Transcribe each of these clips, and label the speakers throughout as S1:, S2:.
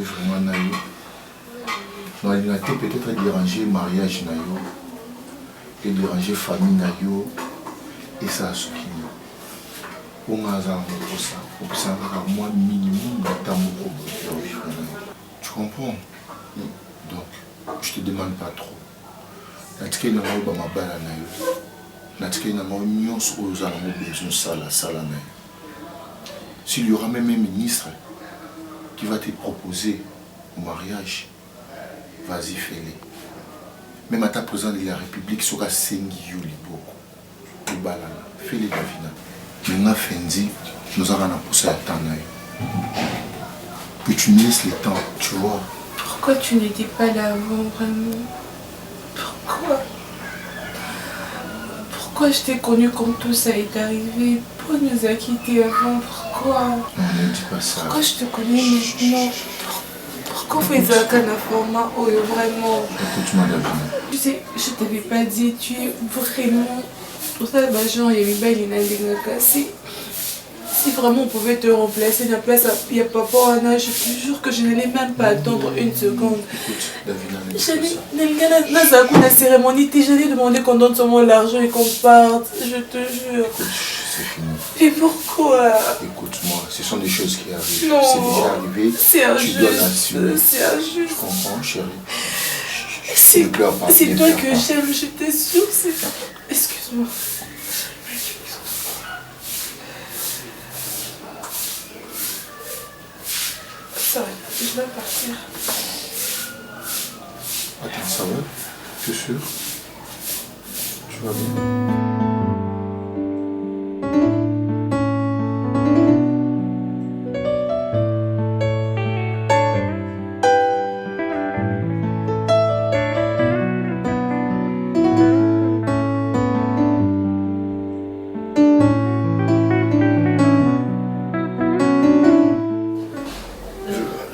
S1: vraiment naïf. Non, il a été peut-être dérangé mariage naïf, et dérangé famille naïf, et ça a soutenu. On a ça, pour ça, moi minimum de temps pour vivre. Tu comprends? Donc, je te demande pas trop. Natike na ngao ba mabala na yo. Natike na ngao nyonso oyo za na mo besoin sala na yo. S'il y aura même un ministre qui va te proposer au mariage, vas-y fais-le. Même à ta président de la République sera sengi yo liboko. Balana, fais-le Davina. Maintenant Fendi, nous avons poussé à temps na yo. Puis tu me laisses le temps, tu vois.
S2: Pourquoi tu n'étais pas là avant vraiment? Pourquoi je t'ai connu quand tout ça est arrivé? Pourquoi nous a quittés avant? Pourquoi?
S1: Non, ne dis pas ça.
S2: Pourquoi je te connais maintenant? Pourquoi vous êtes un format vraiment?
S1: Écoute-moi, Davina.
S2: Tu sais, je t'avais pas dit, tu es vraiment... Pour ça, genre, il y a une belle cassée. Si vraiment on pouvait te remplacer la place, il n'y a pas pour un âge, je te jure que je n'allais même pas attendre une seconde.
S1: Écoute, Davina, ne dis
S2: pas ça. Cérémonie, j'allais demander qu'on donne seulement l'argent et qu'on parte, je te jure.
S1: Écoute, c'est fini.
S2: Et pourquoi?
S1: Écoute-moi, ce sont des choses qui arrivent.
S2: Non.
S1: C'est déjà arrivé.
S2: C'est injuste.
S1: Tu dois l'assumer.
S2: C'est injuste.
S1: Je comprends, chérie.
S2: C'est toi
S1: ne
S2: que j'aime, je t'assure. Excuse-moi. Ça va, je vais partir.
S1: Attends, ça va? Tu es sûr? Tu vas bien?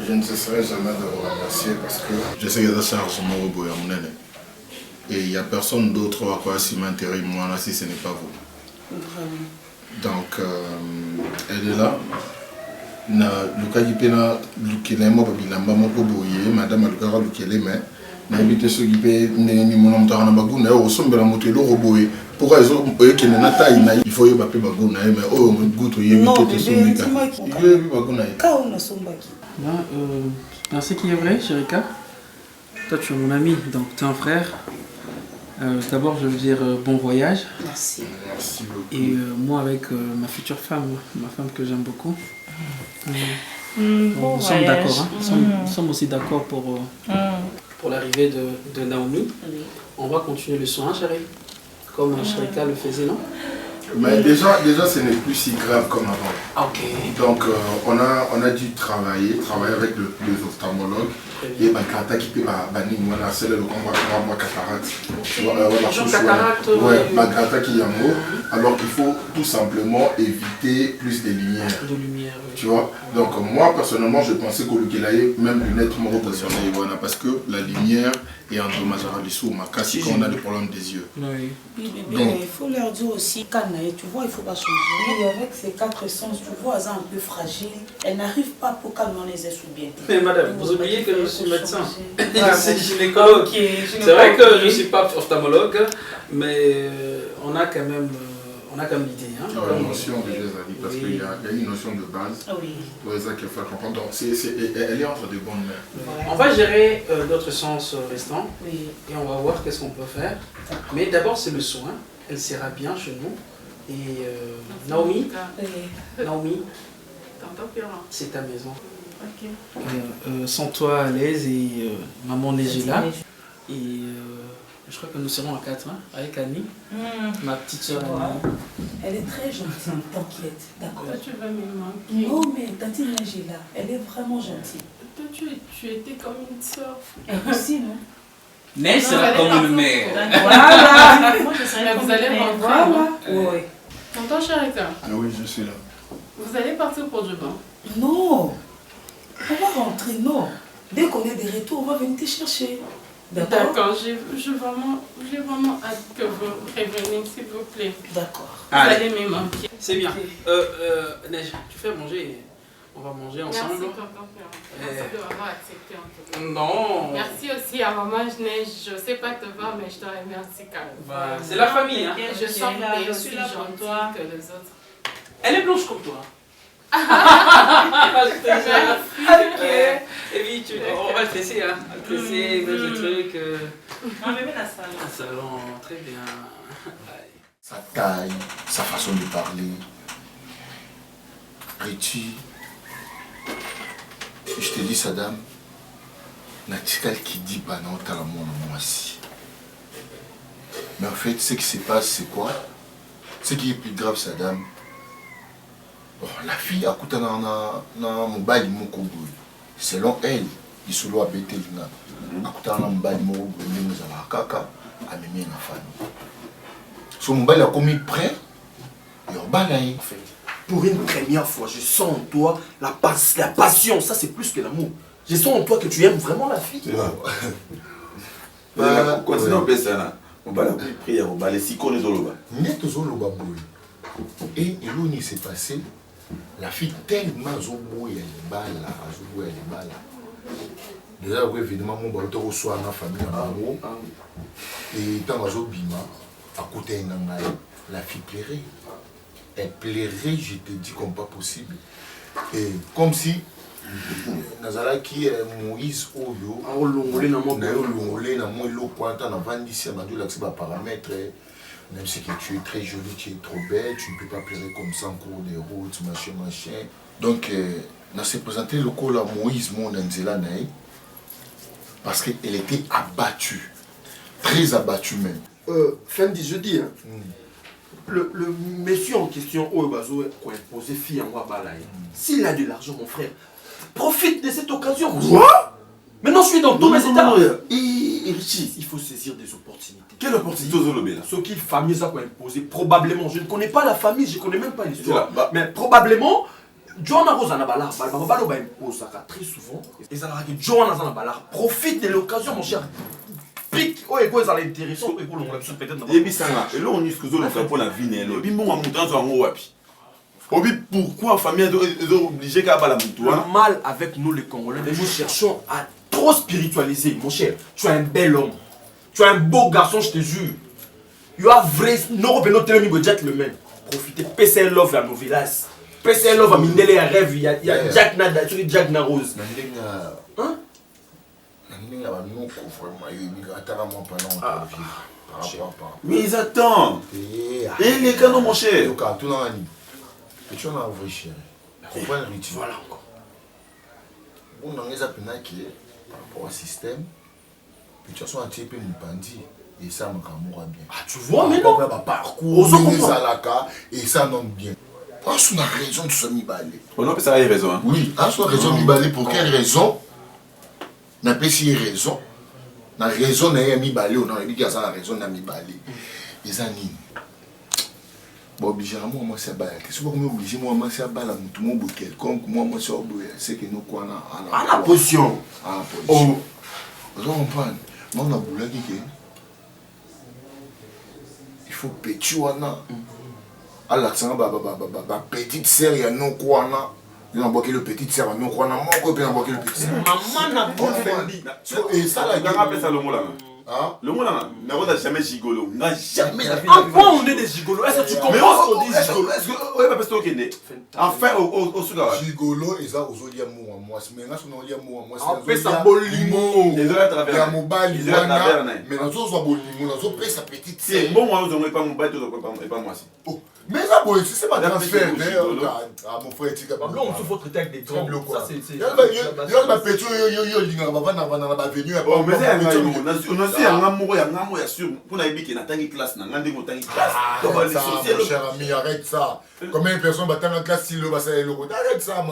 S1: Je ne cesserai jamais de vous remercier parce que je sais que ça charge mon robot à mon aîné. Et il n'y a personne d'autre à quoi s'y m'intéresse moi là si ce n'est pas vous. Donc elle est là. Na luka yipena lukele mo babilamba moko boye madame alukara lukele mais na invité ceux qui paient ni mon nom tana baguna o sombela moto lo roboye pourquoi ils ont que na taille na il faut y baper baguna mais oh goût y invité te sombeka il y baguna
S3: ka on sombaki.
S4: Dans ce qui est vrai, Chérika, toi tu es mon ami, donc tu es un frère. D'abord, je veux dire bon voyage.
S3: Merci.
S1: Merci beaucoup.
S4: Et moi, avec ma future femme, ma femme que j'aime beaucoup, nous sommes d'accord. Hein? Nous sommes aussi d'accord pour l'arrivée de Naomi.
S3: Oui.
S4: On va continuer le soin, chérie, comme Chérika le faisait, non?
S1: Mais déjà ce n'est plus si grave comme avant.
S4: Ok.
S1: Donc on a dû travailler avec les ophtalmologues et Bakrata qui peut bannir moi c'est le combat cataracte. Tu vois ouais, Bakrata qui est en haut. Alors il faut tout simplement éviter plus de lumière.
S4: De lumière. Oui.
S1: Tu vois. Donc moi personnellement je pensais que le Kelaye même lunettes mort parce que la lumière est endommageable du sous ma casse quand on a des problèmes des yeux.
S4: Oui.
S3: Donc il faut leur dire aussi tu vois, il ne faut pas changer. Et avec ses 4 sens, tu vois, elles sont un peu fragiles. Elle n'arrive pas pour calmer les essuie bien.
S4: Mais madame, vous oubliez que je suis médecin. Je suis gynécologue. C'est vrai que je ne suis pas ophtalmologue, mais on a quand même l'idée. Hein,
S1: une notion de amis, parce qu'il y a une notion de base.
S3: Oui.
S1: C'est ça qu'il faut comprendre. Donc, elle est entre de bonnes mains.
S4: Voilà. On va gérer d'autres sens restants.
S3: Oui.
S4: Et on va voir qu'est-ce qu'on peut faire. Mais d'abord, c'est le soin. Elle sera bien chez nous. Et Naomi, c'est ta maison.
S2: Ok.
S4: Sens-toi à l'aise et maman est là. Et je crois que nous serons à 4 avec Annie, ma petite soeur Annie.
S3: Elle est très gentille, t'inquiète. D'accord.
S2: Toi, tu vas me manquer.
S3: Non, mais Tati Nagila, elle est vraiment gentille.
S2: Toi, tu étais comme une soeur.
S3: Elle aussi, non?
S4: Mais sera comme une mère.
S3: Voilà. Moi, je serais
S2: Mais vous allez rentrer.
S3: Voilà. Oui.
S2: Tonton Chérika,
S1: Ah oui, je suis là.
S2: vous allez partir pour du bain?
S3: Non. On va rentrer, non. Dès qu'on est de retour, on va venir te chercher.
S2: D'accord, j'ai vraiment hâte que vous reveniez, s'il vous plaît.
S3: D'accord.
S2: Vous allez me manquer.
S4: C'est bien. Neige, tu fais manger. On va manger ensemble.
S5: Merci, tonton Ferrand. Merci de m'avoir accepté en tout cas.
S4: Non.
S5: Merci aussi à maman. Je ne sais pas te voir, mais je te remercie quand même.
S4: Bah, c'est la famille, hein.
S5: Je sens que tu es aussi
S3: là pour
S5: gentille
S3: toi.
S5: que les autres.
S4: Elle est blanche comme toi. Je te jure. Ok. Et puis, on va te laisser, hein. On va te laisser, mettre le truc.
S3: On va mettre la salle.
S4: Un salon, très bien.
S1: Sa taille, sa façon de parler. Richie, je te dis, Sadam, Natikal qui dit bah non, t'as l'amour moi aussi. Mais en fait, ce qui se passe, c'est quoi? Ce qui est plus grave, Sadam, bon, la fille a coûté dans mon bail, mon kobo. Selon elle, il se doit bêter là. A coûté dans mon bail, mon kobo, nous avons kaka, à m'aimer la famille. So mon bail a commis prêt, et on balaye.
S6: En fait, pour une première fois, je sens en toi la passion. Ça, c'est plus que l'amour. Je sens en toi que tu aimes vraiment la fille.
S7: C'est vrai. Continue en ça là. On va la prier, on va les sicons les oloba.
S1: Net zoloba boy. Et l'on s'est passé, la fille tellement zoboy elle bala, zoboy elle bala. Déjà oui, évidemment mon baloto reçoit dans la famille en haut. Et tant que bima à côté de la fille plairait. Elle plairait, je te dis comme pas possible. Et comme si Nazala qui est Moïse Oyo, on paramètres. Même si tu es très jolie, tu es trop belle, tu ne peux pas pleurer comme ça en cours de route, machin. Donc, on s'est présenté le col à Moïse, mon Nzela Naï, parce qu'elle était abattue, très abattue même.
S6: Fin du jeudi, hein. Le monsieur en question, Oebazo, qui a imposé fille en Wabalaï, s'il a de l'argent, mon frère, profite de cette occasion.
S7: Quoi?
S6: Maintenant, je suis dans tous mes états.
S7: Et Richie,
S6: Il faut saisir des opportunités.
S7: quelle opportunité aux olobé là?
S6: Ce qui famille ça imposé, probablement, je ne connais pas la famille, je ne connais même pas l'histoire.
S7: Bah.
S6: Mais probablement, John Arozanabala, Balbalo va imposer très souvent. Et ça que John Arozanabala profite de l'occasion, mon cher. Pique, oh, et quoi, ça l'intéressant, et quoi, on l'a peut-être.
S7: Et puis ça là, et là on dit ce que vous avez pour la vie, et puis mon amour dans un wapi. Obi, pourquoi la famille est obligée qu'à la moutou?
S6: Le mal avec nous les Congolais, nous cherchons à trop spiritualiser, mon cher. Tu es un bel homme. Tu es un beau garçon, je te jure. Tu as vrai, non, mais notre ami gentleman. Profitez, PC Love à nos villages. PC Love à Mindele à rêve, il y a Jack Nada, Jack Narose. Hein?
S7: Mais ils attendent. Et les canons, mon cher.
S1: Et tu en as vrai chéri.
S6: Voilà encore.
S1: On a les appels qui par rapport au système. Puis tu as son anti peu bandit. Et ça m'a bien.
S6: Ah, tu vois, mais non.
S1: Parcours, et ça non bien. On a raison de se mibaler.
S7: On a ça raison. Hein?
S1: Oui, on a raison de mibaler. Pour quelle raison? On a pas si raison. On a raison de mibaler. On a dit qu'il y a la raison de mibaler. Les amis. Bon, obligé à moi, c'est bail. Qu'est-ce que vous obligé moi, c'est bail à tout le monde quelconque. Moi, c'est que nous quoi
S6: à la position.
S1: À la position. Vous comprenez? Moi, on a boulé qui il faut péter wana. À l'accent, petite sœur, il y a non quoi na. Il a embarqué le petit sœur, non quoi na. Mon copain a embarqué le petit sœur.
S6: Maman n'a pas fait.
S1: Et ça, la
S7: guerre. Rappelle ça le mot là.
S1: Hein?
S7: Le mot là, on n'a jamais gigolo. On n'a jamais la vie.
S6: En quoi on est des gigolos? Est-ce que tu comprends ce qu'on dit gigolo?
S7: Est-ce que. Oui, parce que tu es enfin, au Soudan.
S1: Gigolo, et ça, aux autres, il y a mot à moi. Mais là, on a un mot à moi.
S6: On fait ça bon limon.
S7: Les autres à
S1: il y a mon bal, il y a mais dans autres, on a bon limon. Dans autres, sa petite sœur.
S7: C'est bon, moi, on n'a pas mon bal, et pas moi aussi.
S1: Mais ça, bon, c'est pas transfert. Ah, mon frère, tu
S6: as pas. Là, on se faut traiter avec des trembles. Ça, c'est.
S1: Il y a ma pétro, il y a ma venue.
S7: Oh, mais c'est un amour. On a aussi un amour, sûr. Pour la vie qui n'a pas de classe, n'a pas de classe.
S1: Mon cher ami, arrête ça. Combien de personnes battent en classe si le bassin est le route? Arrête ça,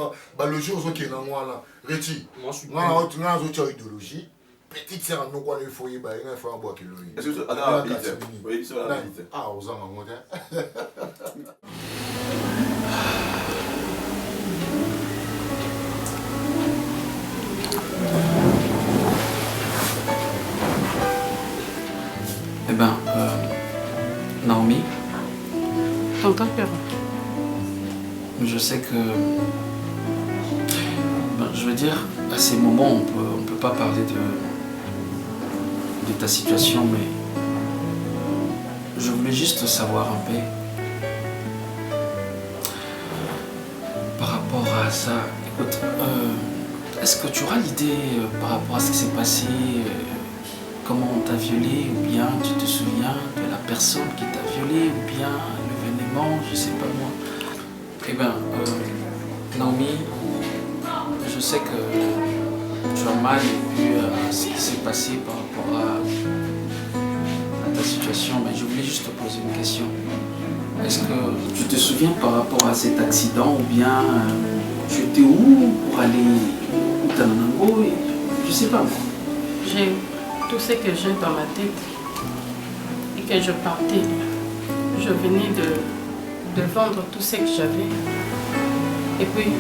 S1: le jour où il y a moi là. Réti. Moi, je suis une idéologie. Petite sœur, nous quoi, il faut y aller, il faut en boire qu'il y
S7: est-ce que tu as oui, c'est la vérité.
S1: Ah, aux hommes,
S4: Eh ben, Naomi.
S5: Tonton Ferrand.
S4: Je sais que je veux dire, à ces moments, on peut pas parler de ta situation, mais je voulais juste savoir un peu par rapport à ça. Écoute, est-ce que tu auras l'idée par rapport à ce qui s'est passé, comment on t'a violé, ou bien tu te souviens de la personne qui t'a violé, ou bien l'événement, je sais pas moi. Eh bien, Naomi, je sais que tu as mal vu ce qui s'est passé par rapport à ta situation, mais je voulais juste te poser une question. Est-ce que tu te souviens par rapport à cet accident, ou bien tu étais où pour aller au Tananango? Je sais pas moi.
S5: J'ai tout ce que j'ai dans ma tête et que je partais. Je venais de vendre tout ce que j'avais. Et puis,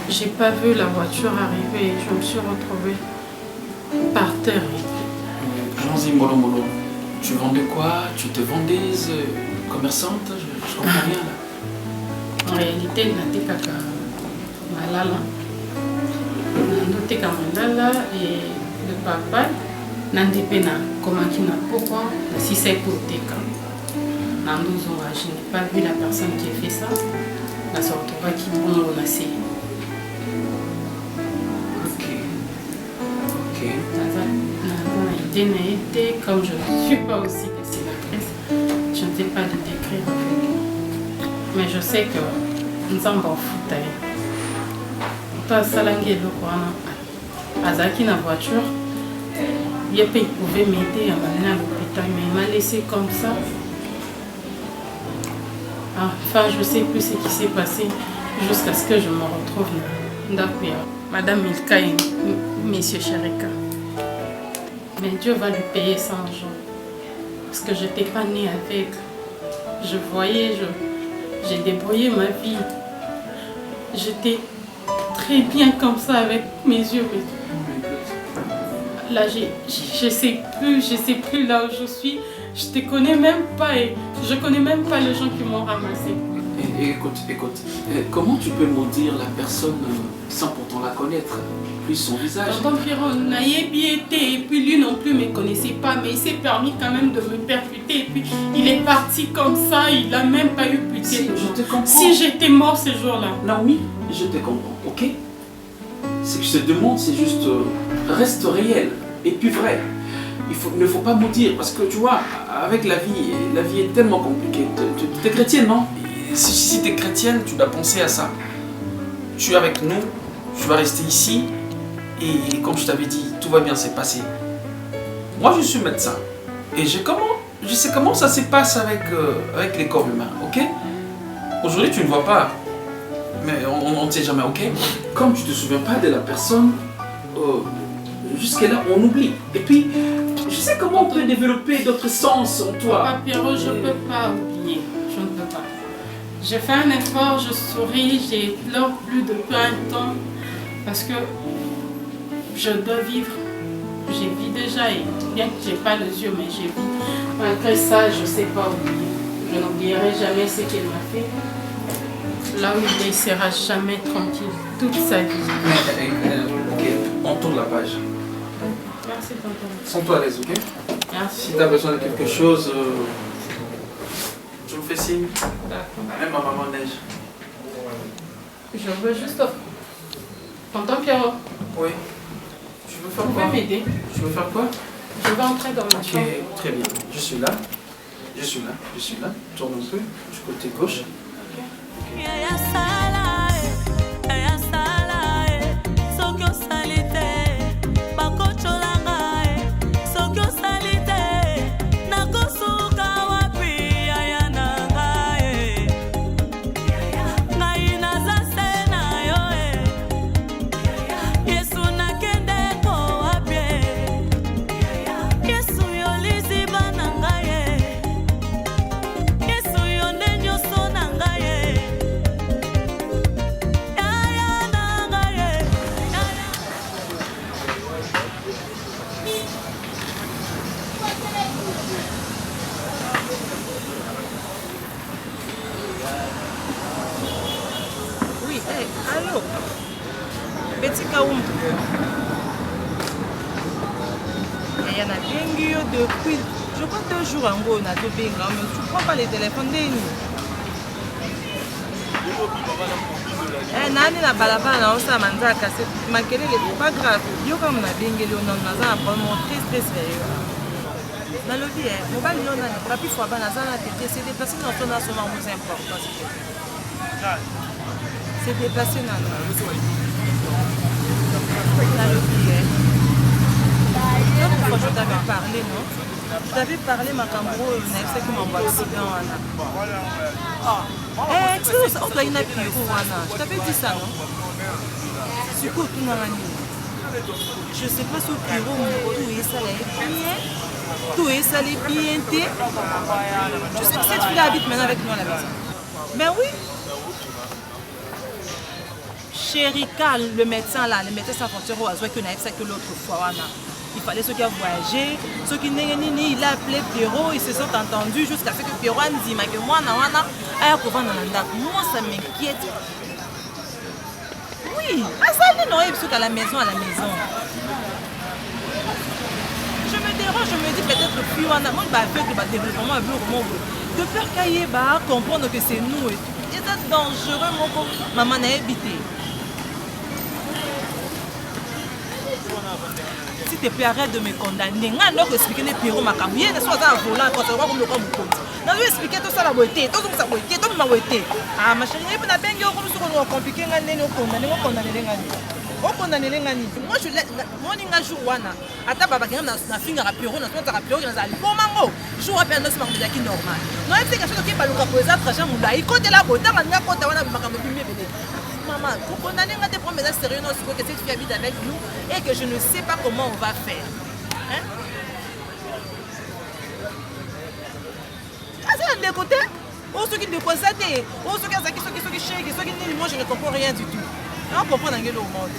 S5: j'ai pas vu la voiture arriver et je me suis retrouvée par terre.
S4: Allons-y, Molo Molo. Tu vendais quoi? Tu te vendais commerçante? Je comprends rien là.
S5: En réalité, natekaka malala. Natekaka malala et le papa nandepena komaki na pokwa na sisai pour teka. Nandozonga, je n'ai pas vu la personne qui a fait ça. Na sortora qui bongo na se.
S4: Ok. Ok.
S5: Comme je ne suis pas aussi dessinatrice, je ne sais pas le décrire. Mais je sais que nous avons foutu. Toi, Salangi et Lokwana, Azaki na voiture, il pouvait m'aider à m'amener à l'hôpital, mais il m'a laissé comme ça. Enfin, je ne sais plus ce qui s'est passé jusqu'à ce que je me retrouve là. Madame Milka et Monsieur Charika. Mais Dieu va lui payer 100 jours. Parce que je n'étais pas née avec. Je voyais, j'ai débrouillé ma vie. J'étais très bien comme ça avec mes yeux. Là, je sais plus là où je suis. Je te connais même pas et je connais même pas les gens qui m'ont ramassé.
S4: Écoute, comment tu peux me dire la personne sans pourtant la connaître, plus son visage?
S5: Tonton Pierrot, Nayebi était, et puis lui non plus ne me connaissait pas, mais il s'est permis quand même de me percuter et puis il est parti comme ça, il n'a même pas eu pitié de moi.
S4: Je te comprends.
S5: Si j'étais mort ce jour-là.
S4: Naomi, je te comprends, ok? Ce que je te demande, c'est juste, reste réel et puis vrai. Il ne faut pas mentir, parce que tu vois, avec la vie est tellement compliquée. Tu es chrétienne, non? Si tu es chrétienne, tu dois penser à ça. Tu es avec nous, tu vas rester ici, et comme je t'avais dit, tout va bien se passer. Moi, je suis médecin, et je sais comment ça se passe avec les corps humains, ok? Aujourd'hui, tu ne vois pas, mais on ne sait jamais, ok? Comme tu ne te souviens pas de la personne, jusqu'à là, on oublie. Et puis, je sais comment on peut développer d'autres sens en toi.
S5: Papa Pierrot, je ne peux pas oublier. Je ne peux pas. J'ai fait un effort, je souris, j'ai pleure plus depuis un temps. Parce que je dois vivre. J'ai vis déjà, et bien que je n'ai pas les yeux, mais j'ai vis. Malgré ça, je ne sais pas oublier. Je n'oublierai jamais ce qu'il m'a fait. Là où il ne sera jamais tranquille toute sa vie.
S4: Ok, on tourne la page.
S5: Merci, tonton.
S4: Sens-toi à l'aise, ok?
S5: Merci.
S4: Si tu as besoin de quelque chose, tu me fais signe.
S5: D'accord.
S4: Même ma maman neige.
S5: Je veux juste... Tonton Pierrot,
S4: Oui. Tu veux faire
S5: vous
S4: quoi?
S5: pouvez m'aider?
S4: Tu veux faire quoi?
S5: Je vais entrer dans ma chambre.
S4: Ok, très bien. Je suis là. Tourne un peu du côté gauche.
S8: Petit Kaoum. Il y en a bien depuis, je crois 2 jours en gros, on a tout bien, mais tu prends pas les téléphones d'Eni. Nani na balabala na osa manzaka, c'est makelele, c'est pas grave. Yo comme on a bien gueulé, on a un problème très sérieux. Dans le vie, mobile non na pas plus fois bana zana c'est déplacé dans ton assommement moins important. C'est déplacé dans le vie. Je t'avais parlé, non? Je t'avais parlé, ma cambro, c'est que mon accident. Excuse-moi, on doit y aller plus. Je t'avais dit ça, non? Je sais pas si au bureau, tout est salé bien. Tu sais que cette fille habite maintenant avec nous à la maison. Ben oui. Chéri, le médecin là, le médecin sans frontières au hasard qu'on a fait que l'autre fois. Il fallait ceux qui ont voyagé, ceux qui il a appelé Pierrot, ils se sont entendus jusqu'à ce que Pierrot dit que moi, ça m'inquiète. Oui, ça non, à la maison. Je me dérange, je me dis peut-être que puis on a avec le développement de peur qu'il comprendre que c'est nous et c'est dangereux, mon maman n'a habité. S'il te plaît, arrête de me condamner. Je vais expliquer les pyros ma cambier, ne sois pas volant quand tu vas comme le corps beaucoup. Je vais expliquer tout ça la beauté, tout ça beauté, tout ma beauté. Ah ma chérie, on a bien eu comme ça compliqué ngane no condamner, on condamner ngane. On condamner ngane. Moi je moi ninga jour wana. Ata baba ngana na finga ra pyro na twata ra pyro na zali. Bon mango. Jour après no sima mudaki normal. Non c'est quelque chose qui ba luka poser trajet mula. Il côté la beauté ngana côté wana makambo bimé bele. Maman, pour condamner, on va te prendre mes sérieux que cette fille habite avec nous et que je ne sais pas comment on va faire. Hein? Ah, c'est d'un côté? Ou ceux qui ne constatent, ou ceux qui chèquent, ceux qui disent, moi je ne comprends rien du tout. On comprend dans le monde.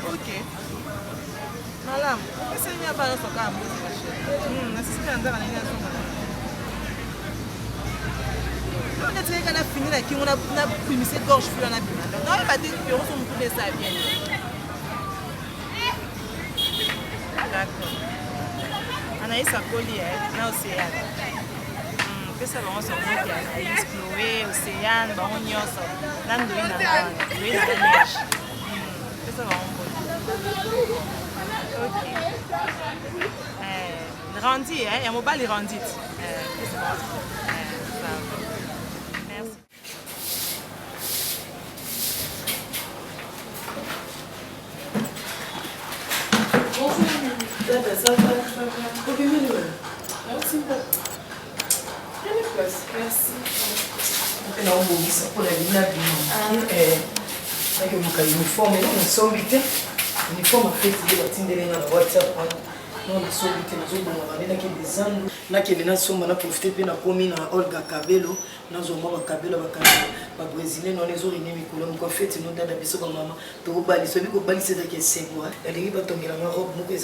S8: Ok. Madame, c'est bien pas notre cas. C'est bien dans on a fini là, on a pris cette gorge plus en abîme. Non, il va dire que on peut ça bien. D'accord. Anaïs a collé, là, Océane. Que ça va, on se retrouve Anaïs, Chloé, Océane, on y a ça. Là, nous devons aller à la neige. Que ça va, on ok. Rendu, il y a mon bal, il rendu.
S2: Ça va. Ok, merci. Prenez place. Merci.
S3: On a un pour la ligne avec un uniforme, on sort vite. Uniforme a fait de WhatsApp. On a sorti des ans. Là qui maintenant sommes on a profité de la commune à Olga Cabello. Nous avons Cabello, Brésilien, on les origines Mikolom, qu'on fait nous dans la biso maman. To bali, celui qui bali c'est que c'est moi. Elle est pas tomber la robe, moi que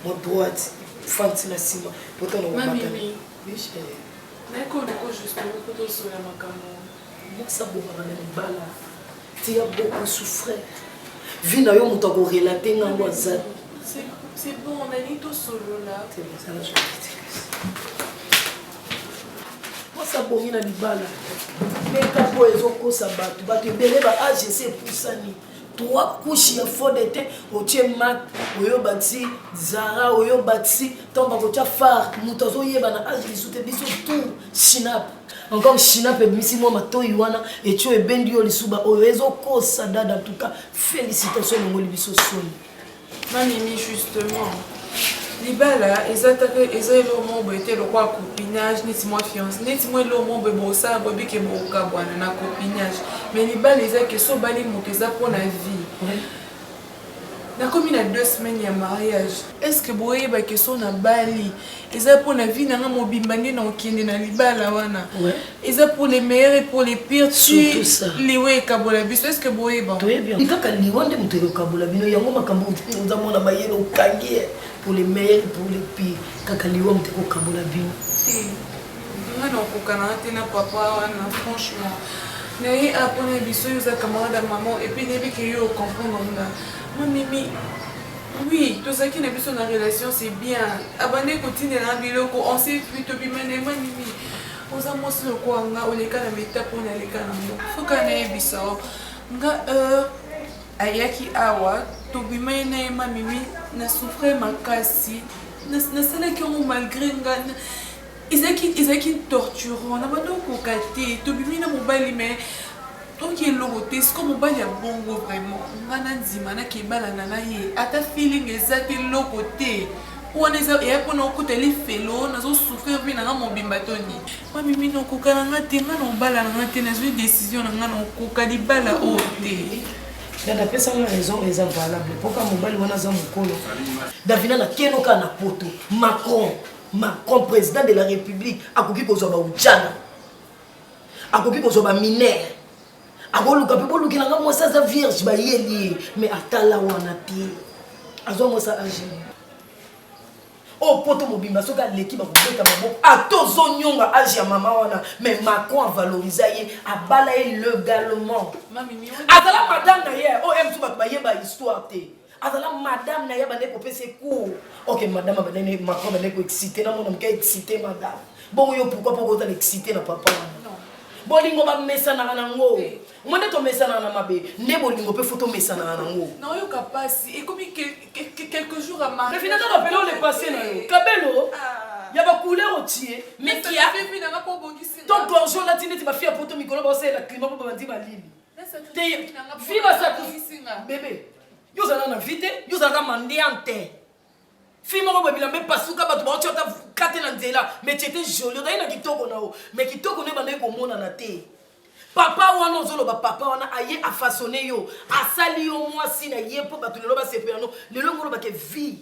S3: mon droite, fancy na sima. Pourtant on va pas. Oui, chérie.
S2: Mais qu'on est justement pour tout sur la macaron.
S3: Moi ça bon on a bala. Tu as beaucoup souffert. Vie na yo mutako relater na WhatsApp.
S2: C'est bon, on a mis tout solo là.
S3: C'est bon, ça va, je vais te moi, ça va, il y a des balles. Mais quand vous avez des AGC pour ça, 3 couches de faux de thé, au tien mat, au yo bati, Zara, au yo bati, tombe au tia phare, moutazo yebana, AGC, tout, Shinap. Encore Shinap et Missy Mama Toywana, et tu es bendu au Lisuba, au réseau Kosada, en tout cas, félicitations au Molibiso Son.
S2: Mamimi, justement, les là, ils ont été le roi copinage, ni moi fiancé, ni moi le monde bossa, bobi que mon cabane na copinage. Mais les balles, ils ont que so bali mon que ça pour la vie. Na comme il y a 2 semaines il y a mariage. Est-ce que boye ba que so na bali, ils ont pour la vie na mo bimbani na okende na libala wana. Ils ont pour les meilleurs et pour les pires.
S3: Surtout ça.
S2: Liwe kabola biso est-ce que boye ba.
S3: Très bien. Kaka liwande mutelo kabola bino yango makambo uza mona bayelo kangie. Pour les meilleurs et pour les pires. Kaka liwande mutelo kabola bino.
S2: Moi non pour canante na papa wana franchement. Mais après, il y a camarade à maman et puis il y a qui comprendre. Moi, Mimi, oui, tout ça qui n'est plus sur la relation, c'est bien. Abandonner continue dans le biloko, on s'est plutôt bien, mais Mimi, on a montré le quoi, on a les cas de méta pour les cas de faut qu'on ait bissau. Ayaki awa, to be my name, Mimi, na souffre ma cassi, na sana qui ont malgré ngana. Ils torturent, on a pas donc au côté, to be my na mobile mais. Donc il est logoté, c'est comme on y a bongo vraiment. On a dit que balanana ye, ata feeling exact logoté. Ou on est et après on côté les félo, on a souffrir bien dans mon bimbatoni. Moi mimi no koka nga tenga no balanana tenga une décision nga no koka di bala oté.
S3: Dada pesa nga raison est valable. Pourquoi mon bali wana za mukolo. Davina na kenoka na poto. Macron président de la République akoki kozwa ba ujana. Akoki kozwa ba mineur. Agoluka pe bolukila nga mosa za vierge ba yeli mais atala wana te azo mosa agi o poto mobimba soka leki ba kubeta maboko atozo nyonga agi ya mama wana mais Macron a valorisé ye abala ye légalement azala madame na ye o em tu ba yeba histoire te azala madame na ye ba ne ko pese cours OK madame ba ne Macron ba ne ko exciter na mona mka exciter madame bon yo pourquoi pas exciter na papa bolingo ba mesana na ngo mwende to mesana na mabe ne bolingo pe photo mesana na ngo
S2: non yo kapasi et comme quelques jours à Marie
S3: mais finalement rappelons le passé na yo kabelo ya ba couleur otier mais qui a
S2: fait na pas bongisi
S3: ton gorgeon la tineti ba fia photo mikolo ba c'est la climat ba bandi ba lili te viva ça bébé yo zana na vite yo zana mandiante Fimo ko babila me pasuka ba to ba chota kate na nzela mais tu étais joli na kitoko na o mais kitoko ne ba ne ko mona na te papa wana ozolo ba papa wana aye a façonner yo asali yo mwasi na ye po ba to lelo ba sepelano lelo ngolo ba ke vie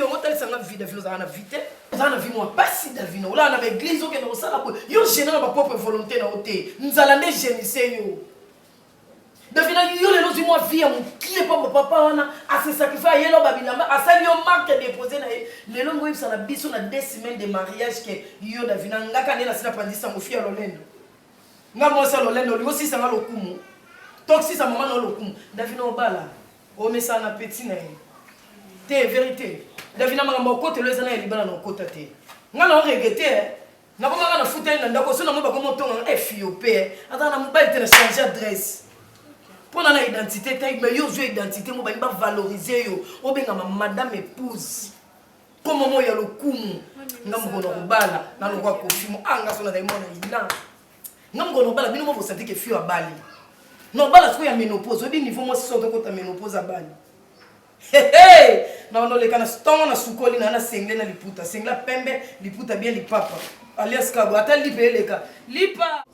S3: on tali sanga vie da vie na vite na vie moi pas si davino là na église ok na sala ko yo gêner ba propre volonté na ote nzala ne génissé yo Davina yo lelo zi moi vie mon qui est pas mon papa wana a se sacrifier yelo babilamba asali yo marque déposer na lelo ngo ibisa na biso na 2 semaines de mariage que yo Davina ngaka ne na sila pandisa mo fia lolendo nga mo sa lolendo lingo si sanga lokumu toxi sa maman no lokumu Davina obala o mesa na petit na te vérité Davina manga mo kote leza na libala na kota te nga na regretter na ko manga na futa na ndako so na mo ba ko motonga FIOP ata na mobile te na changer adresse pour la identité mais yo jouer identité mo ba valoriser yo obenga madame épouse comme mo ya lokumu ngamgo no kubala na lokwa kofimo anga so na daimona ina ngamgo no bala bino mo senti que fio abali no bala so ya ménopause obi niveau mo so to kota ménopause abali na no le kana stongo na sukoli na sengle na liputa sengla pembe liputa bien lipapa alias kabo ata lipeleka lipa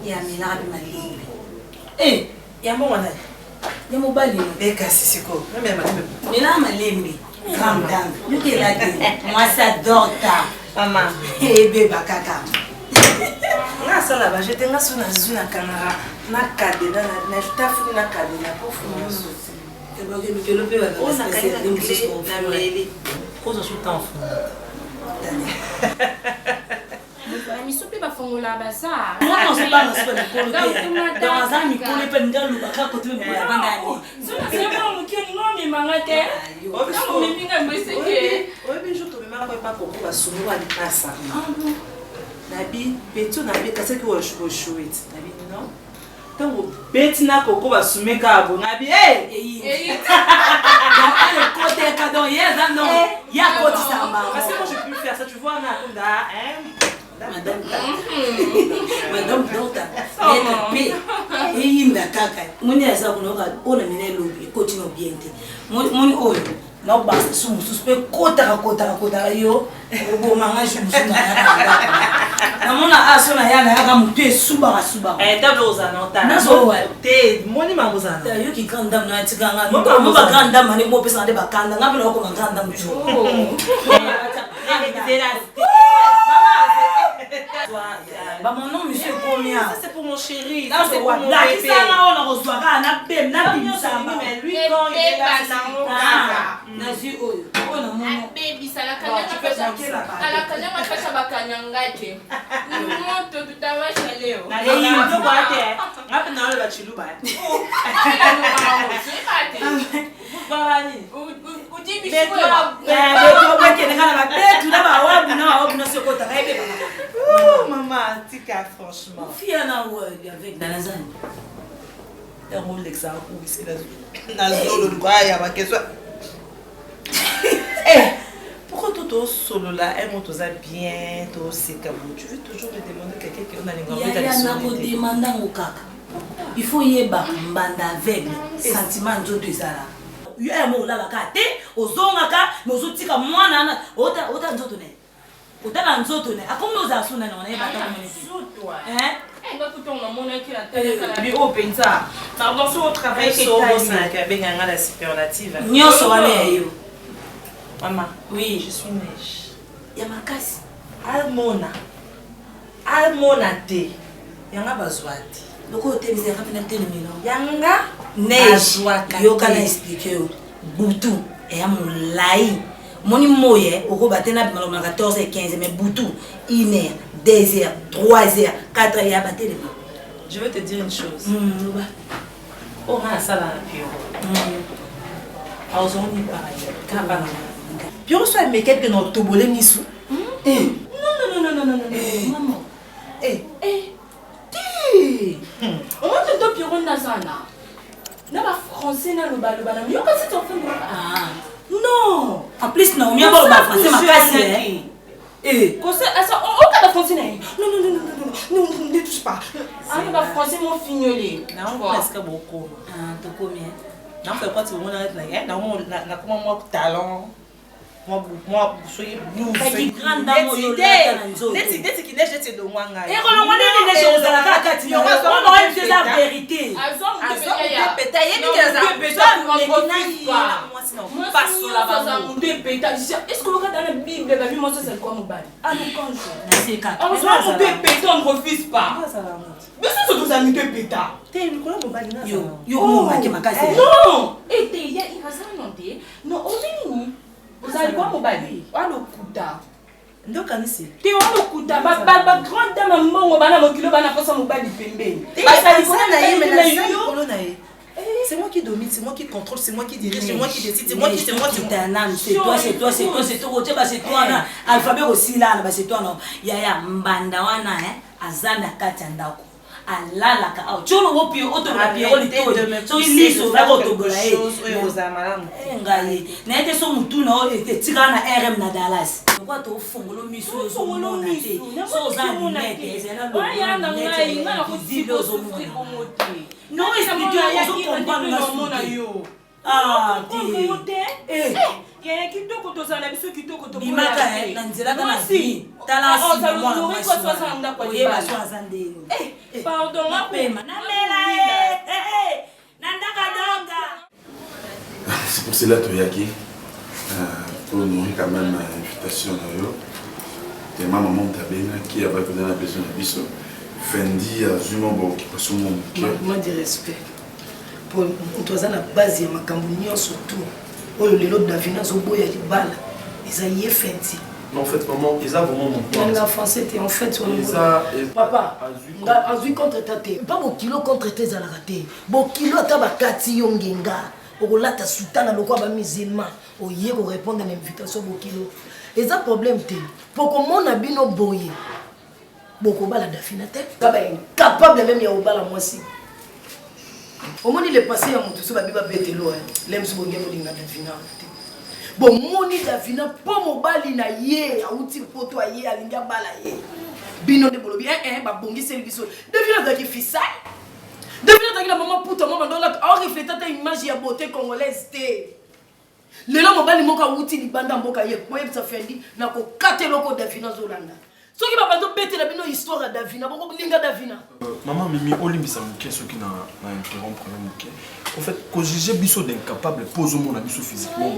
S9: ya minabi malimbi Yamo wana. Yamo bali.
S3: Eka sisiko.
S9: Mina malembe. Calm down. Look at that. Moi ça dorta.
S3: Maman.
S9: Eh bébé kaka.
S3: Na sala ba jete nga suna zuna kamera. Na kade na tafu na kade na pofu musu.
S9: Et bah que Michel Lopé va
S3: on a caillé na meli.
S9: Kozo suta en fond.
S5: Mais soupe pas fongola baza.
S9: Moi non c'est pas dans ce dans un micro les pendant le baka côté me la bandani.
S5: C'est bon qui on non mais mangate. On me pinga moi c'est que
S3: oui bien je te mets pas pour ba sumu wa di pasa. Nabi beto na be kase ki wo showit. Nabi non. Tango betina koko ba sumeka abo nabi
S9: dans le côté cadeau yes non. Ya côté samba.
S3: Parce que moi je peux faire ça tu vois na kunda
S9: Madame Dota, elle est inda kaka. Moni asa kunoka ona mine lobi continue bien te. Moni oyo na basa sumu suspe kota yo bo manga shumsuna na mona aso na yana yaka mutu suba
S3: tablo za nota
S9: nazo
S3: te moni mambo za
S9: na yo ki kanda na tikanga mo ba kanda mani mo pesa de bakanda ngapi na ko manganda mcho bah mon nom monsieur combien?
S3: Ça c'est pour mon chéri.
S9: Ça c'est pour mon bébé. Qui ça là on reçoit na bem na bimsa
S3: mais lui quand il est là
S9: na si oyo. On a mon
S5: baby ça la kanya pesa bakanyangate. Moto tutawacha leo.
S3: Na leo
S9: ngapha nawe bachiluba.
S8: Maman, tika franchement.
S9: Fia na avec Danazan.
S8: Un Rolex à whisky na zolo de quoi ya ba question. Eh, pourquoi tout solo là, elle monte bien, tout c'est comme tu veux toujours me demander quelqu'un qui on a les
S9: grands. Ya na ko demanda ngokaka. Il faut yeba mbanda aveugle, sentiment nzoto ezala. Yo ya mo la bakate, ozongaka, nozotika mwana na ota nzoto ne. Ota nzoto ne. Akomo ozasuna na na yeba ta komene. Hein?
S5: On va tout on a mon équipe la bio au pensa. Ça va sur au travail que
S8: ça que ben ngana la superlative.
S9: Nyoso wane yo.
S8: Maman,
S9: oui,
S8: je suis neige.
S9: Yamakasi.
S8: Almona te. Yanga bazwati.
S9: Loko otemize rapina telemino.
S8: Yanga
S9: neige. Yo kana expliquer yo. Butu ya mulai. Moni moye oko batena bimalo na 14 et 15 mais butu 1 heure, 2 heures, 3 heures, 4 heures batté les mains.
S8: Je veux te dire une chose. Oh ma ça là Pio. Auzon ni pareil. Kamba na. Pio soit mais quelqu'un dans tobolé misu.
S5: Non. Maman. On va te Pio Nazana. Na ba français na lo ba na. Yo ka c'est ton frère.
S9: Ah. Non. En plus non, mieux pas le français ma casse.
S5: Quand ça on ka français na. Non, ne touche pas. Ah ba français mon fignolé.
S8: Non, presque beaucoup.
S9: Ah, to combien?
S8: Non, fait quoi tu veux là non, na comment moi talent. Moi soyez blue.
S9: Qui grande dame yo la nzoto.
S8: Dès qui neige c'est de moi nga.
S9: Et quand on est neige on la kati. On aurait dit la vérité.
S5: Azom
S8: de péta yebi que ça.
S5: Moi pas sur la base de péta. Est-ce que vous regardez dans la Bible la vie moi c'est quoi mon bal? Ah non quand je.
S9: C'est quatre.
S5: On va de péta on ne refuse pas. Mais c'est tous amis de péta.
S8: T'es Nicolas mon bal na.
S9: Yo mo make makasi.
S5: Non. Et t'es il va ça non t'es. Non, on est vous allez quoi mon bali? Ah le kuta.
S8: Ndo kanisi.
S5: T'es on le kuta. Ba grande dame mongo bana mo kilo bana posa mo bali pembe.
S8: Ba ça c'est moi qui domine, c'est moi qui contrôle, c'est moi qui dirige, c'est moi qui décide, c'est moi qui
S9: c'est toi. C'est toi. Alphabet aussi là, c'est toi non. Yaya mbanda wana azana kati ndako. Alala ka au cholo wopi auto la pierre so iliso la auto bola ngai na ete so mutu na o ete tika na RM na Dallas kwa to fongolo miso so mona te so za minete ezela lo
S5: ya na ngai na ko zibo so free pomote
S9: no explique ya so comprendre na mona yo ah ti
S5: ya kitoko to sana biso kitoko to
S9: bimaka na nzela kana si tala si mwana
S5: ko so sa nda kwa
S9: yeba so azandeni
S5: pardon
S9: mapema namela nandaka donga.
S7: C'est pour cela que Yaki pour nourrir quand même l'invitation de ma maman Tabena qui a besoin de biso Fendi Azuma qui passe mon cœur.
S3: Moi de respect pour toi na base ya makambo surtout oyo lelo Davina zoboya libala ezaye Fendi.
S6: Non, en fait, maman, ils ont vraiment mon plan.
S3: La français était en fait sur le
S6: papa,
S3: azui contre tate. Pas mon kilo contre tes à la raté. Bon kilo tabakati yongenga. Okolata sultana lokwa ba musulman. Oye ko répondre à l'invitation bon kilo. Et ça problème té. Pour comment na bino boye. Boko bala Dafina te. Kaba capable même ya obala moi si. Au moins il est passé à mon tout ba biba betelo. L'aime so ngemo dinga Dafina. Bon moni Davina po mobali na ye auti poto ye alinga bala ye bino de bolobi ba bongi service Davina zaki fisa Davina zaki la maman puta maman dans la en reflétant ta image ya beauté congolaise té lelo mobali moko auti libanda mboka ye ko yebisa Fendi na ko kateloko Davina zolanda soki ba bando bete na bino histoire ya Davina boko linga Davina
S6: maman Mimi olimbisa muke soki na interrompre na muke. En fait, quand j'ai biso d'incapable, pose mon abisso physiquement,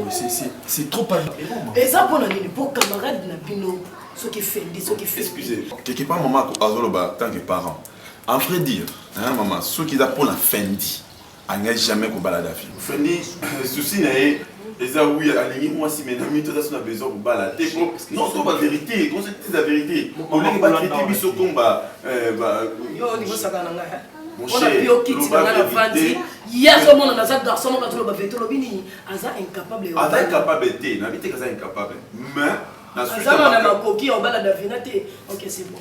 S6: c'est trop pas.
S3: Et ça pour les beaux camarades de Bino, ce qui fait, ce qui fait.
S7: Excusez, quelque part, maman, en tant que parent, en vrai dire, hein, maman, ceux qui ont pour la Fendi, ils n'ont jamais qu'on balade à fille. Fendi, souci n'est et ça oui, moi si mes amis, tout ça, on a besoin de balader. Non, c'est la vérité, c'est la vérité. On ne va pas traiter biso comme
S3: yo, niveau ça va
S7: Mon
S3: On a
S7: cher,
S3: pu au kit dans la vente. Hier, ce monde, on a ça garçon, on a tout le bavette. Le bini, Aza incapable.
S7: Aza incapable d'être. N'habite qu'Aza incapable. Mais, la suite.
S3: Aza, on a ma coquille, on va la davinate. Ok, c'est bon.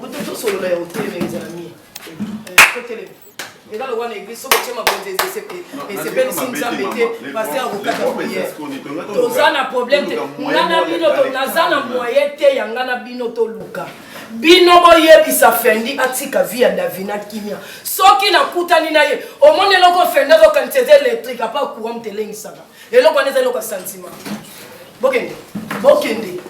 S3: Vous êtes tous sur le hôtel, mes amis. Hôtel. Et là, le roi l'église, ce que tu m'as posé, et c'est bien si nous avons passé à Rokata prière. Nous avons un problème. Nous avons un moyen de yangana bino to luka. Bino boye bisa fendi atika via Davina Kimia. Soki na kutani na ye. Au monde loko fenda zo quantité électrique a pas courant telengi saka. Et loko neza loko sentiment. Bokende. Bokende.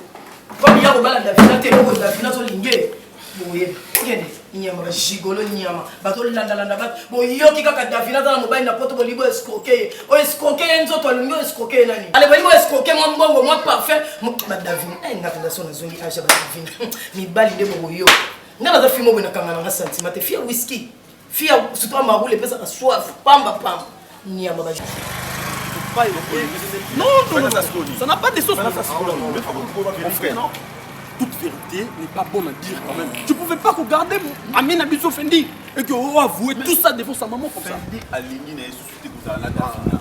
S3: Comme il y a au bala Davina te loko Davina zo lingé. Boye. Bokende. Nyama ba gigolo nyama. Bato landa bat. Bo yoki kaka Davina za mobile na poto bo libo escroquer. O escroquer enzo to lingo escroquer nani. Ale bo libo escroquer mo mbongo mo parfait. Ba Davina. Na fondation na zongi aja ba Davina. Mi bali de bo yo. Ngana za fimo bona kanga na sentiment te fia whisky. Fia surtout maroule pesa ka soif pamba. Nyama ba.
S6: Non, ça n'a pas de sauce. Mon frère, non. Toute vérité n'est pas bonne à dire quand même. Tu pouvais pas regarder Amine Abisso Fendi et que oh avouer tout ça devant sa maman comme ça.
S7: Fendi aligné na société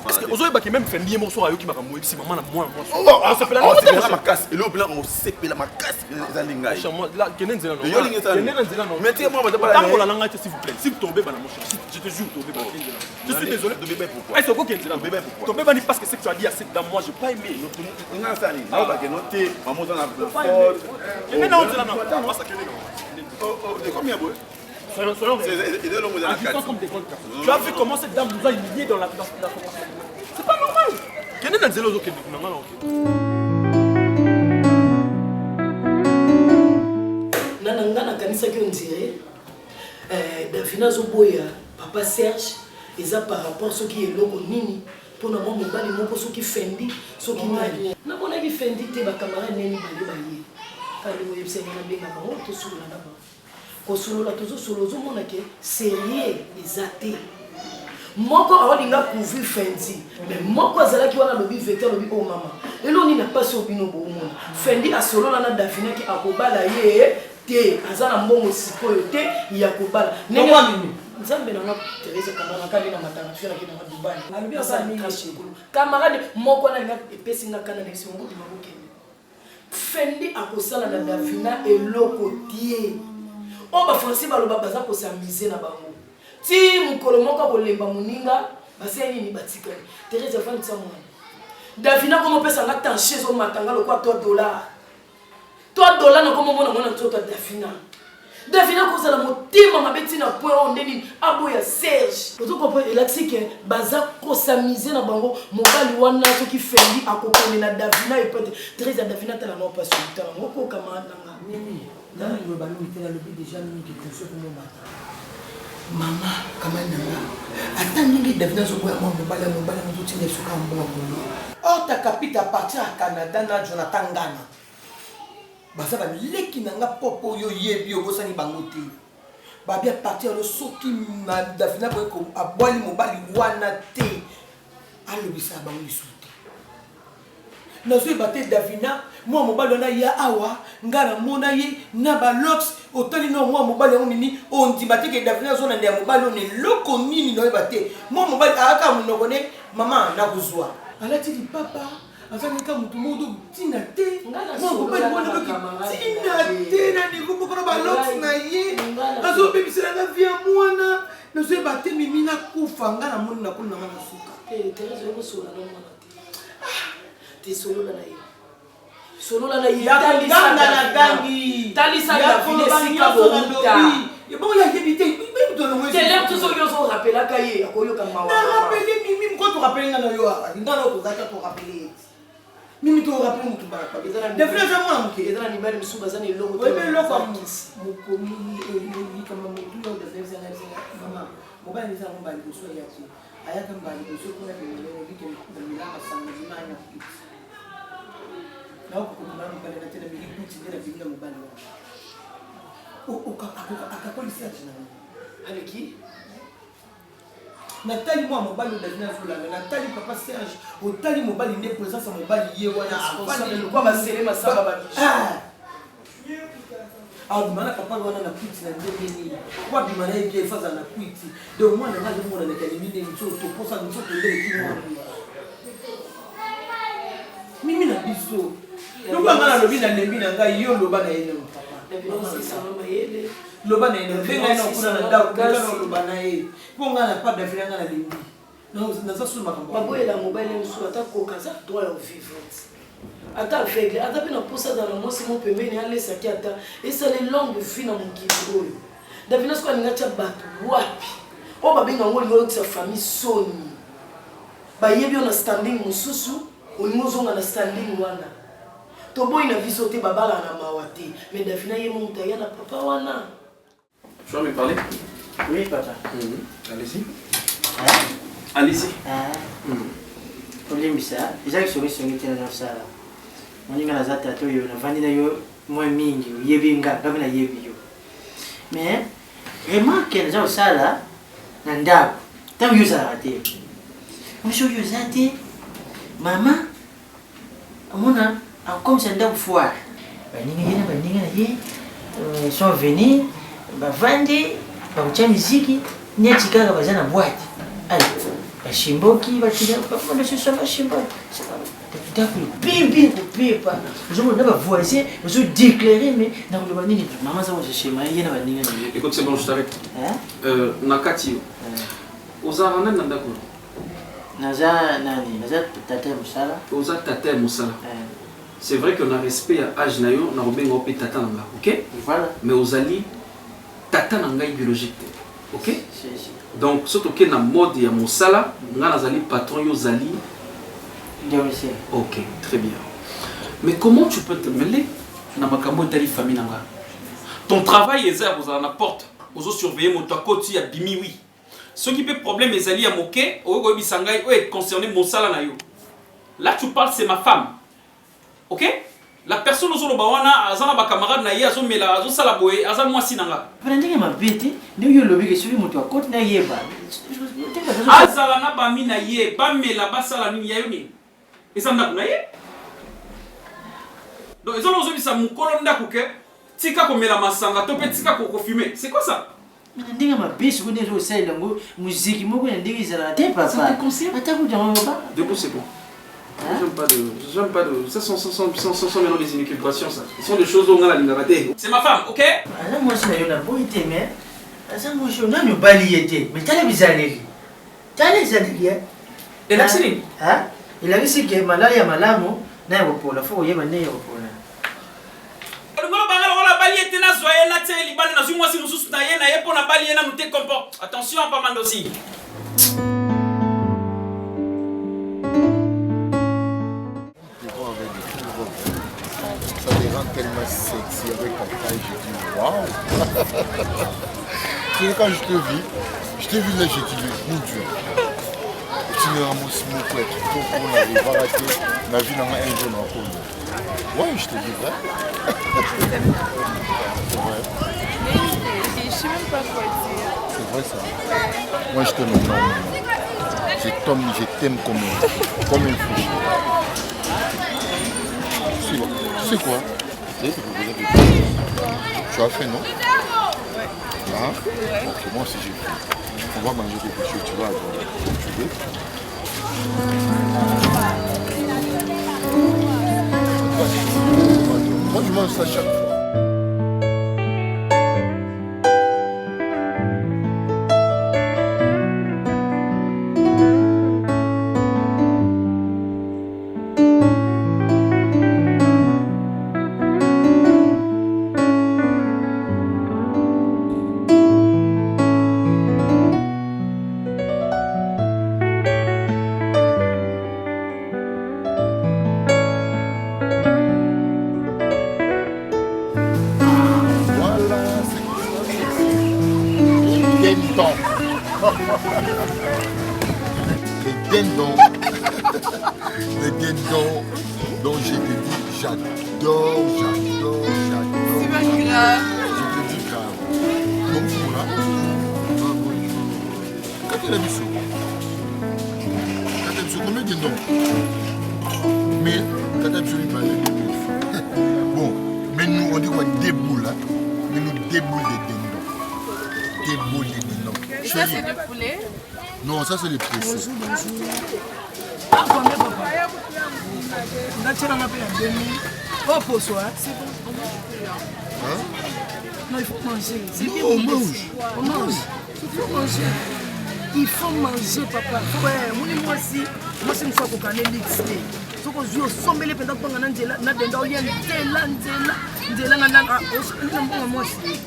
S6: parce que aujourd'hui qui même Fendi morceau ayo qui m'a ramoué si maman na moi.
S7: On se fait la ma casse et là on se fait la ma casse les alinga.
S6: Moi là kenen zela non.
S7: Kenen zela non. Mais moi
S6: pas tant la langue s'il vous plaît. Si vous tombez bana mon cher. Je te jure tombez bana. Je suis désolé de bébé pourquoi. Est-ce que kenen zela bébé pourquoi? Tombez bani parce que c'est que tu as dit assez dans moi j'ai pas aimé.
S7: On a ça ni. Ah bah que noter maman dans la combien
S6: tu as vu comment cette dame nous a humiliés dans la c'est pas normal. Quel est le zélo qui
S3: Nana kanisa qui on dirait Davina Zoboya papa Serge et ça par rapport à ce qui est logo nini pour na mon mobali moko ce qui fendi ce qui nani na bona qui fendi te ba camarade neni bale baye ali mo yebse na benga ba o to solo na ba ko solo la to solo zo mona ke sérieux les athées moko awalinga couvrir fendi mais moko azala ki wana lobi vecteur lobi o mama elo ni na passe obino bo mona fendi a solo na Davina ki akobala ye te azana mbongo sikoyo te ya kobala nenga mimi nzambe na Teresa kamana kali na matanga fia ki na Dubai albi asani kashikulu camarade moko na nga epesi na kana nexi mbo di mabokeni fendi akosala na Davina eloko tie o ba Francis baloba baza ko s'amuser na bango ti mukolo moko kolemba muninga baseni ni batikani Teresa fani tsamwa Davina komo pesa nga tanche zo matanga lo kwa $3 $3 na komo mona mona toto Davina Davina cause la motima mabeti na point on ndeni aboya Serge ozo comprendre elaxike baza ko s'amuser na bango mobali wana so ki fendi akokone na Davina et peut Teresa Davina tala no pas sur tala moko kama nanga mimi na ngo ba mi tela lobi déjà mimi ki konso ko mata mama kama nanga atangi Davina so boya mobali no tine so ka mbongo or ta capita partir à Canada na Jonathan Ngana baza ba leki nanga popo yo yebi obosani bango te ba bien partir le soki na Davina boye ko abwali mobali wana te alobisa bango lisuti na zo baté Davina moi mobali wana ya awa ngara mona ye na ba lox otali no moi mobali on nini on dit baté que Davina zo na ndia mobali on est loko nini no baté moi mobali aka munoko ne mama na kuzwa alati di papa azalika mutu modo tina te mo bali mona ko tina te na ni ko ko ba lox na ye azo bebisela na vie mwana na zo baté mimi na kufa ngana mona ko na ngana suka Teresa ko sola no mwana te solo na ye solo na ye talisa na dangi talisa ya finesika bonita et bon ya yebite même to no c'est là tout ça yo so rappela kaye akoyoka mawa na rappeler mimi ko to rappeler na yo ngana to zaka to rappeler mimi to rappeler mutu ba pa Davina jamwa mke ezana ni bali msuba zani logo to be logo mko ni kama mutu yo Davina mama mobile ni sana mbali kuso yako ayaka mbali kuso kuna vile vike mbila masanga zimanya na ukukubana mbali na tena mili kuti ndela bila mbali akakolisa jina aleki Nathalie moi mobali Davina Zola Nathalie papa Serge otali mobali ne présence mobali ye wana responsable quoi ba selema saba ba abima na papa wana na kwiti na ndenge nini wabima na yebi efaza na kwiti donc mwana nga azomona na kalemi nde nzoto mposa nzoto ndenge kimwana mimi na biso lobanga na lobi na ndembi na ngai yo loba na ye neno papa loba na ye neno benga na kuna na ndako benga na loba na ye mpo nga na pas d'affaire nga na lembi naza sulu makambo
S9: baboyela mobali mosusu atakoka aza droit ya vivante ata aveugle ata mpe na mposa aza na mwasi mo pembeni alesaki ata esali longue vie na mokili oyo davina soko alinga tia bato wapi oyo babenga ngo olinga oyokisa famille soni bayebi yo na standing mosusu olinga ozonga na standing wana toboyi na biso te babala na mawa te mais davina ye moto aya na papa wana.
S4: Tu vas me parler?
S10: Oui, papa.
S4: Allez-y. Allez-y.
S10: Problème ça. Déjà que je suis dans ça. On y a la zata to yo na vandi na yo moi mingi yebi nga kama na yebi yo. Mais remarque na ça là na ndako. Tant yo ça raté. Moi je yo zate. Maman amona comme ça ndako foire. Baninga na ye sont venus bavandi bakucha miziki nyati kaka bazana boîte. Allez, bashimboki batina papa na sio bashimboki. Bim kupepa. Nous avons voisin, nous avons déclaré mais dans le banni maman ça va chez moi, il y a banni.
S4: Écoute, c'est bon, je t'arrête. Nakati. Ozarana ndako.
S10: Naza nani, naza tata musala.
S4: Oza tata musala. C'est vrai qu'on a respect à âge nayo, na robenga opé tata nanga, OK?
S10: Voilà.
S4: Mais ozali tata nanga biologique. OK? Donc surtout que na mode ya musala, nga nazali patron yo zali. Ok, très bien. Mais comment tu peux te mêler dans ma famille? Ton travail est à la porte. Vous surveillez mon côté à bimi oui. Ce qui peut problème est à moquer, ou concerné mon salaire. Là tu parles c'est ma femme. Ok? La personne aux autres bawana azana ba camarade na ye azomela azosala boye azamwa sinanga.
S10: Prendez ma bête, ne yo lobi que celui mon côté na yeba.
S4: Azala na ba mina ye, ba mela ba sala ni yayoni. Et ça n'a pas donc ils ont aujourd'hui ça mon colonne d'akuke tika comme la masanga topé tika ko fumer c'est quoi ça
S10: mais ndinga ma biche ko nezo sel ngo musique moko ndinga izala te papa ça te concerne ataku dans pas
S4: debout c'est bon. J'aime pas de ça sont maintenant des inéquilibrations ça ce sont des choses où on a la raté c'est ma femme OK
S10: alors moi je n'ai pas boité mais ça moi je n'ai pas lié mais t'as les bizarreries
S4: et la série
S10: hein il a dit que malaya malamu na yopola faut yeba ne yopola
S4: ngolo bangala wala balié tena zoye na te libana na zumwa si mususu na ye na ye pona balié na nous te comporte attention pas mandosi
S1: ça les rend tellement sexy avec ta taille je dis waouh. Quand je te vis là j'ai dit mon Dieu. Tu me ramasses mon couette, on n'arrive pas à rater la vie dans un jour dans le ouais, je te dis vrai. C'est vrai.
S2: Je sais même pas quoi dire.
S1: C'est vrai ça. Moi je t'aime énormément. Je t'aime comme une fille. Tu sais quoi? Tu as fait non? Ouais. Hein? Ok, moi aussi j'ai fait. On va manger quelque chose, tu vas adorer. Tu veux? Moi je mange ça chaque fois. Les dindons dont je te dis j'adore.
S2: C'est pas grave.
S1: Je te dis grave. Bonjour là. Bonjour. Quand tu as mis ça? Combien de dindons? 1000. Quand tu as mis ça? Bon, mais nous on dit quoi? Des boules là. des boules de dindon. Des boules de dindon.
S2: Et ça, c'est le poulet?
S1: Non, ça, c'est le pressé.
S3: Bonjour. Ah, combien, papa? Là, on a payé 2000. Oh, pour soi. C'est bon.
S1: Hein?
S3: Non, il faut manger. C'est bien.
S1: On mange.
S3: On mange. Il faut manger. Il faut manger, papa. Ouais, moi aussi. Moi, c'est une fois qu'on a l'XD. So ko zio sombele penda kwa ngana njela na denda olia njela ngana na mbongo mwasi.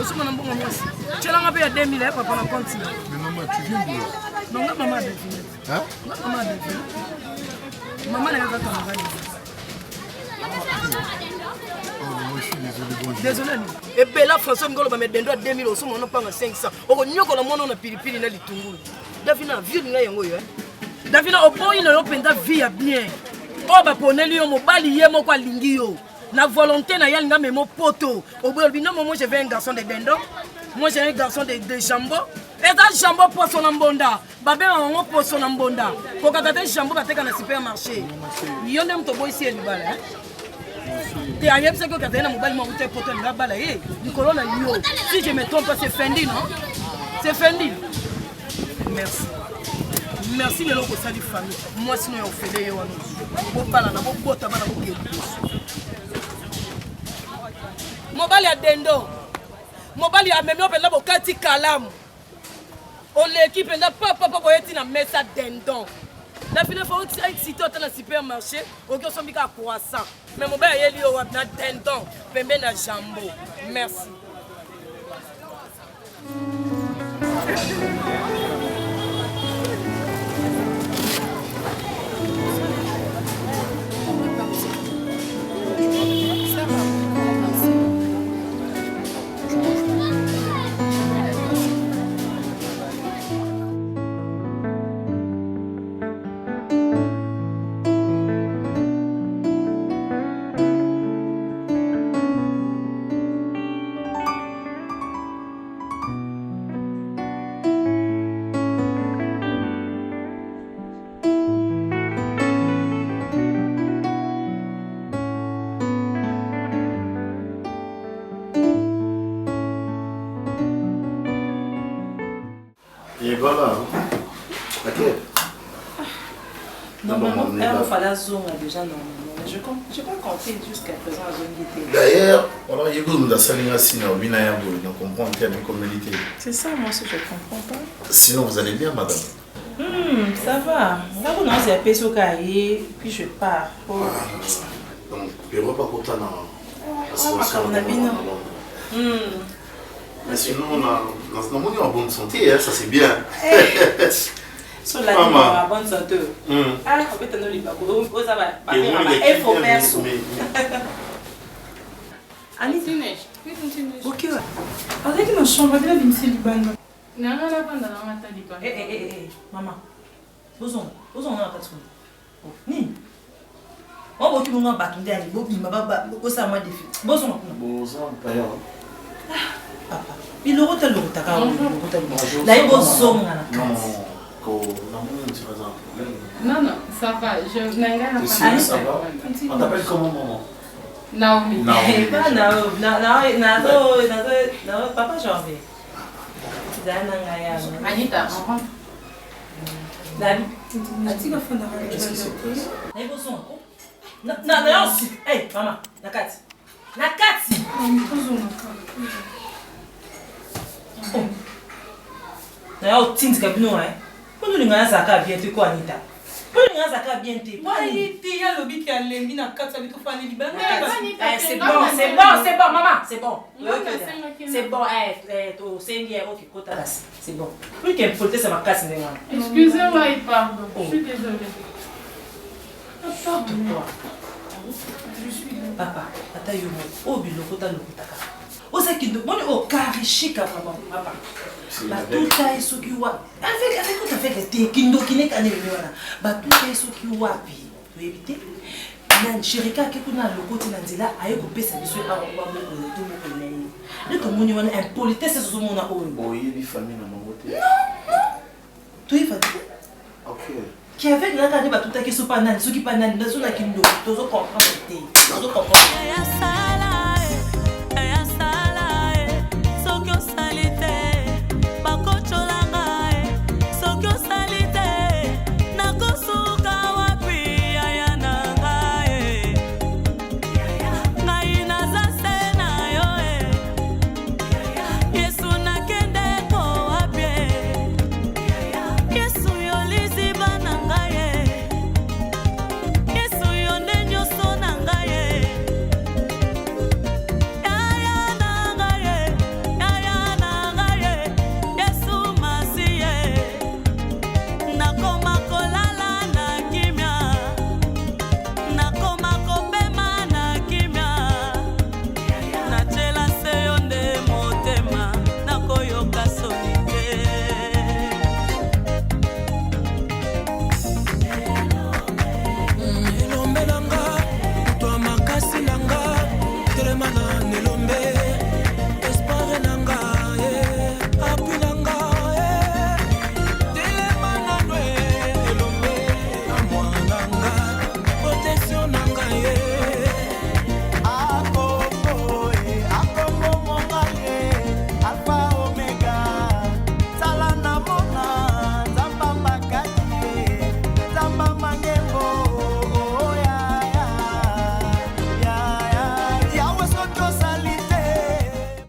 S3: Osuma na mbongo mwasi. Chela ngape ya 2000 papa na compte.
S1: Mais maman, tu viens d'où là?
S3: Non, nga maman de vie.
S1: Hein?
S3: Maman de vie. Maman n'a pas travaillé.
S1: Oh, moi je suis désolé, bonjour.
S3: Désolé. Et Bella François Ngolo va mettre dendo à 2000 osuma on pas 500. Oko nyoko na mwana na pilipili na litungulu. Davina vie nga yango yo. Davina oboyi na yo penda vie ya bien. O ba poneli yo mobali ye moko alingi yo. Na volonté na yalinga memo poto. Oboyi bino moi je veux un garçon de dendo. Moi j'ai un garçon de jambon. Et ça jambon poisson en bonda. Babé maman poisson en bonda. Pour que tu jambon ba teka na supermarché. Yo ndem to boy ici libala hein. Te ayeb se ko ka na mobali mo te poto na bala eh. Nikolo na yo. Si je me trompe pas c'est Fendi non? C'est Fendi. Merci. Merci les locaux de famille. Moi sinon on fait des yo. Bo bala na bo bota bala bo ke. Mobali ya dendo. Mobali ya memi openda bo kati kalamu. O l'équipe n'a pas boyeti na mesa dendon. La fille faut exciter dans le supermarché, au que son bica croissant. Mais mobali ya li o na dendon, pembe na jambo. Merci.
S1: Et voilà. Ok.
S9: Normalement, il fallait zone déjà normalement. Mais je ne peux pas compter jusqu'à présent à zone guité.
S1: D'ailleurs, on a eu de la saline à on comprend en termes de communauté.
S9: C'est ça, moi aussi, je ne comprends pas.
S1: Sinon, vous allez bien, madame?
S9: Ça va. Là, on a un peu au cahier, puis je pars.
S1: Donc, je ne vais pas compter mais sinon, on est en bonne santé, hein, ça c'est bien.
S9: Sur la ligne, en bonne santé. Ah, on peut tenir les babous. Ça va. Il faut perso. Annie, tu n'es pas. Ok. Avec ma chambre, elle a une seule bande.
S5: Non, non, non, non,
S9: maman. Bozon, on a pas trop. Ni. On va tout le monde battre derrière. Bobi, ma baba, ça m'a défi. Bozon.
S6: Bozon, d'ailleurs.
S9: Papa. Il le route le route. Là, il va zoom.
S5: Non, non, ça va. Je n'ai rien à
S6: faire. Ça va. On t'appelle comment, maman?
S5: Naomi.
S9: Pas Naomi. Non, papa, j'en vais.
S5: Anita, on rentre.
S6: Qu'est-ce qui se passe?
S9: Non, hey, maman, Nakati. Nakati! D'ailleurs, tu sais que nous, pour nous, nous avons un bien, tu quoi, Anita? Pour nous, nous avons un bien, tu quoi?
S2: Il y a le bit qui a l'embi dans 4 avec tout fan libre.
S9: C'est bon, maman, c'est bon. C'est bon, c'est bon. Plus qu'un poté, ça m'a cassé.
S5: Excusez-moi et pardon. Je suis désolée.
S9: N'importe quoi. Papa, attends, oh, biloko, t'as le kutaka. Oh, c'est qui de bon, oh, carré chic, papa. Bah, tout ça est ce qui wa. Avec quoi t'as fait que t'es kindo qui n'est qu'à l'événement. Bah, tout ça est ce qui wa, puis, tu éviter. Nan, chérika, qui est là, le côté là, aïe, coupé, ça me suit à tout le monde. Le commun, on a impolitesse, c'est ce qu'on a eu.
S6: Bon, il y a des familles dans mon côté.
S9: Non! Tu es fatigué?
S6: Ok.
S9: Qui avec la garde, bah, tout à qui sont pas nan, ceux qui pas nan, dans une kindo, tous autres comprennent.